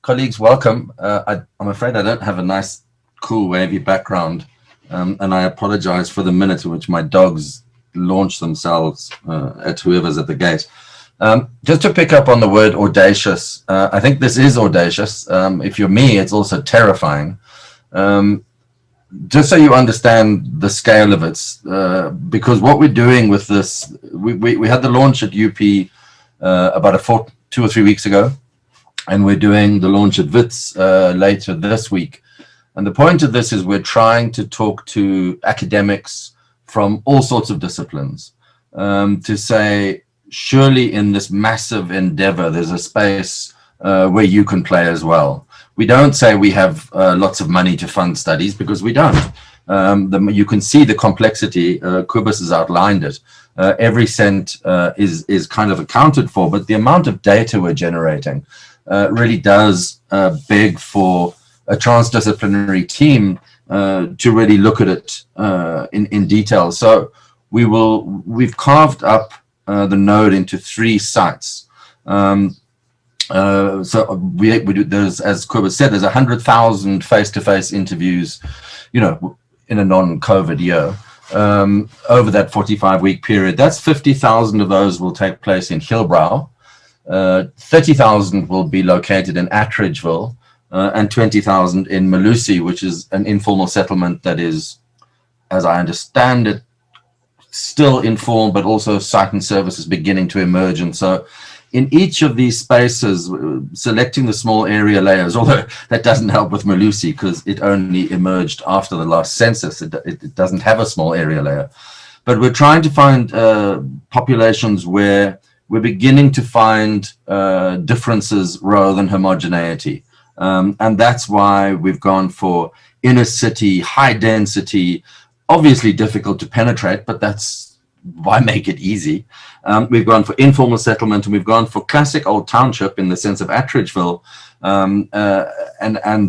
Colleagues, welcome. I'm afraid I don't have a nice, cool, wavy background, and I apologize for the minute in which my dogs launch themselves at whoever's at the gate. Just to pick up on the word audacious, I think this is audacious. If you're me, it's also terrifying. Just so you understand the scale of it, because what we're doing with this, we had the launch at UP about 2 or 3 weeks ago, and we're doing the launch at Wits later this week. And the point of this is we're trying to talk to academics from all sorts of disciplines to say, surely in this massive endeavor, there's a space where you can play as well. We don't say we have lots of money to fund studies, because we don't. You can see the complexity. Kobus has outlined it. Every cent is kind of accounted for, but the amount of data we're generating really does beg for a transdisciplinary team to really look at it in detail. So we've carved up the node into 3 sites. So we do, there's, as Kobus said, there's 100,000 face-to-face interviews, in a non-COVID year over that 45-week period. That's 50,000 of those will take place in Hillbrow. 30,000 will be located in Atteridgeville, and 20,000 in Melusi, which is an informal settlement that is, as I understand it, still informal, but also site and services beginning to emerge. And so in each of these spaces, selecting the small area layers, although that doesn't help with Melusi because it only emerged after the last census. It doesn't have a small area layer. But we're trying to find populations where we're beginning to find differences rather than homogeneity. And that's why we've gone for inner city, high density, obviously difficult to penetrate, but that's why make it easy. We've gone for informal settlement, and we've gone for classic old township in the sense of Atteridgeville. And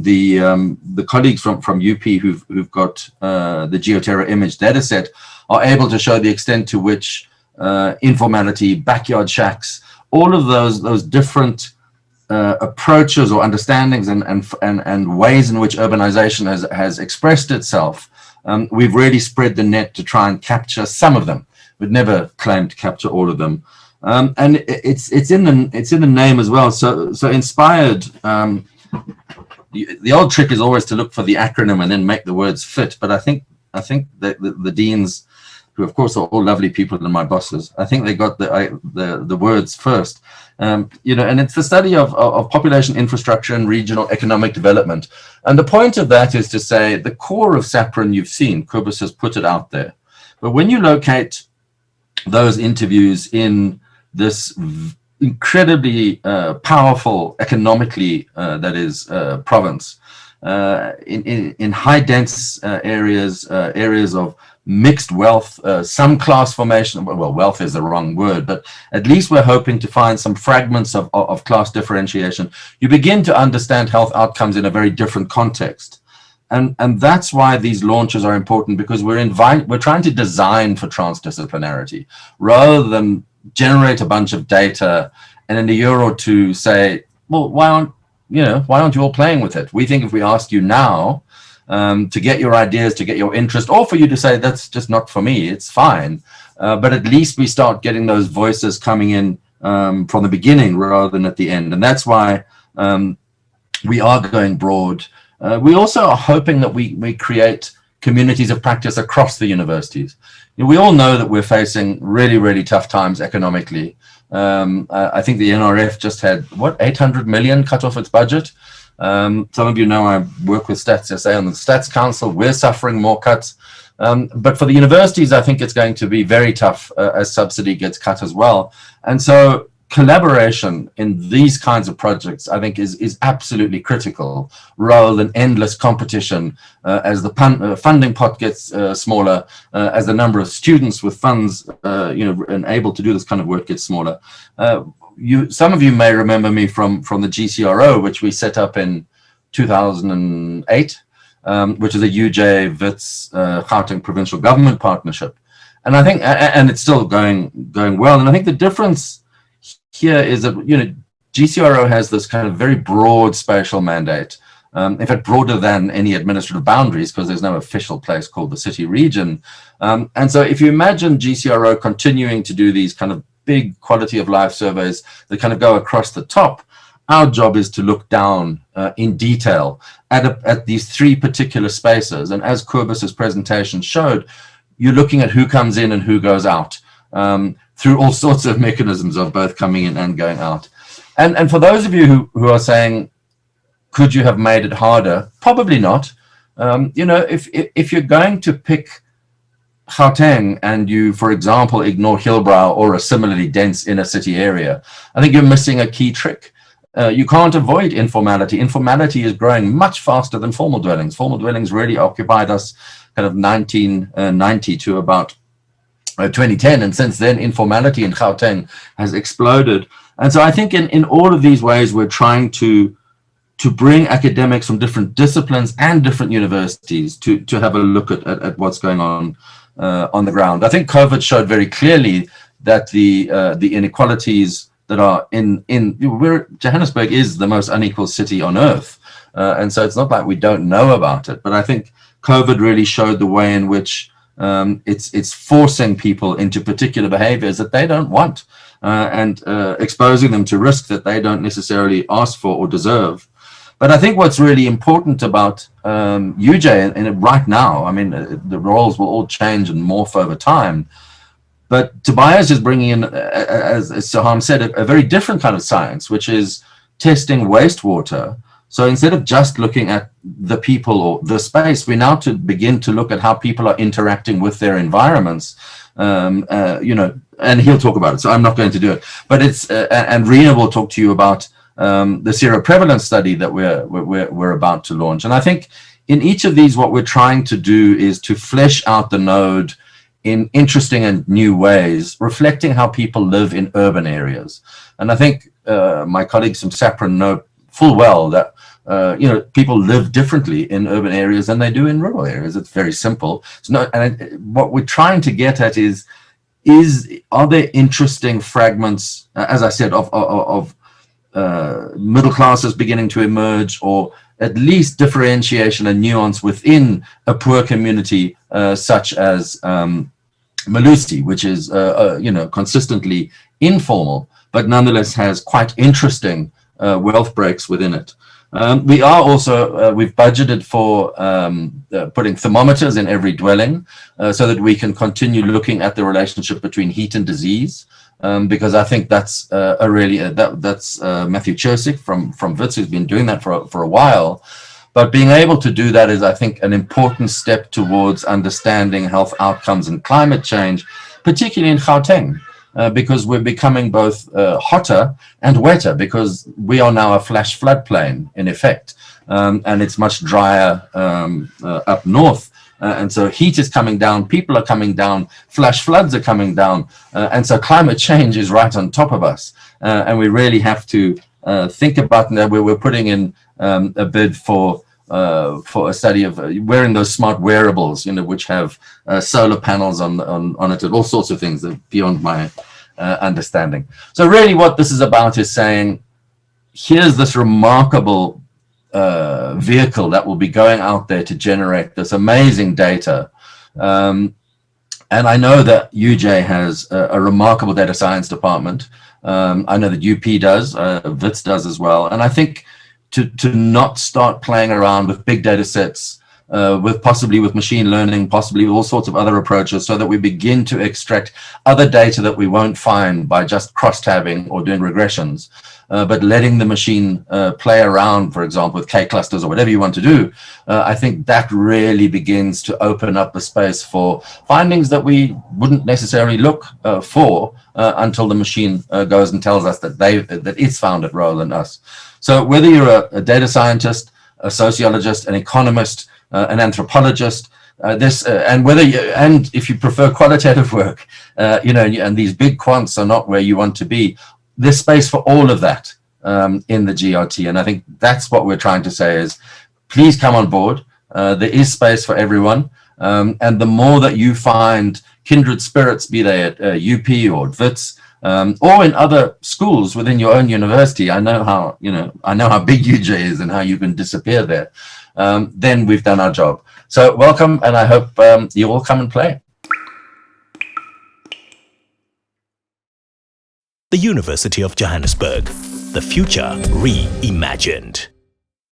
the colleagues from UP who've got the GeoTerra image data set are able to show the extent to which informality, backyard shacks, all of those different approaches or understandings and ways in which urbanization has expressed itself. We've really spread the net to try and capture some of them. We'd never claim to capture all of them, and it's in the name as well. So inspired. The old trick is always to look for the acronym and then make the words fit. But I think that the deans, who of course are all lovely people and my bosses, I think they got the words first. And it's the study of population infrastructure and regional economic development. And the point of that is to say the core of SAPRIN you've seen. Kobus has put it out there. But when you locate those interviews in this incredibly powerful economically, that is, province, in high dense areas of mixed wealth, some class formation. Well, wealth is the wrong word, but at least we're hoping to find some fragments of class differentiation. You begin to understand health outcomes in a very different context. And that's why these launches are important, because we're trying to design for transdisciplinarity rather than generate a bunch of data and in a year or two say, well, why aren't you all playing with it? We think if we ask you now to get your ideas, to get your interest, or for you to say that's just not for me, it's fine. But at least we start getting those voices coming in from the beginning rather than at the end. And that's why we are going broad. We also are hoping that we create communities of practice across the universities. We all know that we're facing really, really tough times economically. I think the NRF just had, 800 million cut off its budget. Some of you know I work with Stats SA on the Stats Council. We're suffering more cuts. But for the universities, I think it's going to be very tough as subsidy gets cut as well. And so collaboration in these kinds of projects, I think, is absolutely critical, rather than endless competition as the funding pot gets smaller, as the number of students with funds, and able to do this kind of work gets smaller. Some of you may remember me from the GCRO, which we set up in 2008, which is a UJ Wits Gauteng provincial government partnership, and I think, and it's still going well. And I think the difference here is that GCRO has this kind of very broad spatial mandate. In fact, broader than any administrative boundaries, because there's no official place called the city region. And so if you imagine GCRO continuing to do these kind of big quality of life surveys that kind of go across the top, our job is to look down in detail at these three particular spaces. And as Kobus's presentation showed, you're looking at who comes in and who goes out through all sorts of mechanisms of both coming in and going out. And for those of you who are saying, could you have made it harder? Probably not. You know, if you're going to pick Gauteng and you, for example, ignore Hillbrow or a similarly dense inner city area, I think you're missing a key trick. You can't avoid informality. Informality is growing much faster than formal dwellings. Formal dwellings really occupied us kind of 1990 to about 2010. And since then, informality in Gauteng has exploded. And so I think in all of these ways, we're trying to bring academics from different disciplines and different universities to have a look at what's going on the ground. I think COVID showed very clearly that the inequalities that are Johannesburg is the most unequal city on earth. And so it's not like we don't know about it, but I think COVID really showed the way in which it's forcing people into particular behaviors that they don't want and exposing them to risk that they don't necessarily ask for or deserve. But I think what's really important about UJ and right now, I mean, the roles will all change and morph over time. But Tobias is bringing in, as Saham said, a very different kind of science, which is testing wastewater. So instead of just looking at the people or the space, we now to begin to look at how people are interacting with their environments. You know, and he'll talk about it, so I'm not going to do it. But it's and Rena will talk to you about the seroprevalence study that we're about to launch. And I think in each of these, what we're trying to do is to flesh out the node in interesting and new ways, reflecting how people live in urban areas. And I think my colleagues from SAPRA know full well that you know, people live differently in urban areas than they do in rural areas. It's very simple. It's not, and what we're trying to get at is are there interesting fragments, as I said, of middle classes beginning to emerge, or at least differentiation and nuance within a poor community such as Melusi, which is you know, consistently informal, but nonetheless has quite interesting wealth breaks within it. We are also, we've budgeted for putting thermometers in every dwelling so that we can continue looking at the relationship between heat and disease. Because I think that's that's Matthew Chersick from Wits, who's been doing that for a while. But being able to do that is, I think, an important step towards understanding health outcomes and climate change, particularly in Gauteng, because we're becoming both hotter and wetter, because we are now a flash floodplain in effect, and it's much drier up north. And so heat is coming down, people are coming down, flash floods are coming down, and so climate change is right on top of us. And we really have to think about that. We're putting in a bid for a study of wearing those smart wearables, you know, which have solar panels on it and all sorts of things that are beyond my understanding. So really what this is about is saying, here's this remarkable vehicle that will be going out there to generate this amazing data. And I know that UJ has a remarkable data science department. I know that UP does, Wits does as well. And I think to not start playing around with big data sets, possibly with machine learning, possibly with all sorts of other approaches, so that we begin to extract other data that we won't find by just cross-tabbing or doing regressions. But letting the machine play around, for example, with K-clusters or whatever you want to do, I think that really begins to open up the space for findings that we wouldn't necessarily look for until the machine goes and tells us that it's found it rather than us. So whether you're a data scientist, a sociologist, an economist, an anthropologist, and if you prefer qualitative work, you know, and these big quants are not where you want to be, there's space for all of that in the GRT. And I think that's what we're trying to say is, please come on board. There is space for everyone. And the more that you find kindred spirits, be they at UP or at Wits, or in other schools within your own university. I know how big UJ is and how you can disappear there. Then we've done our job. So welcome, and I hope you all come and play. The University of Johannesburg, the future reimagined.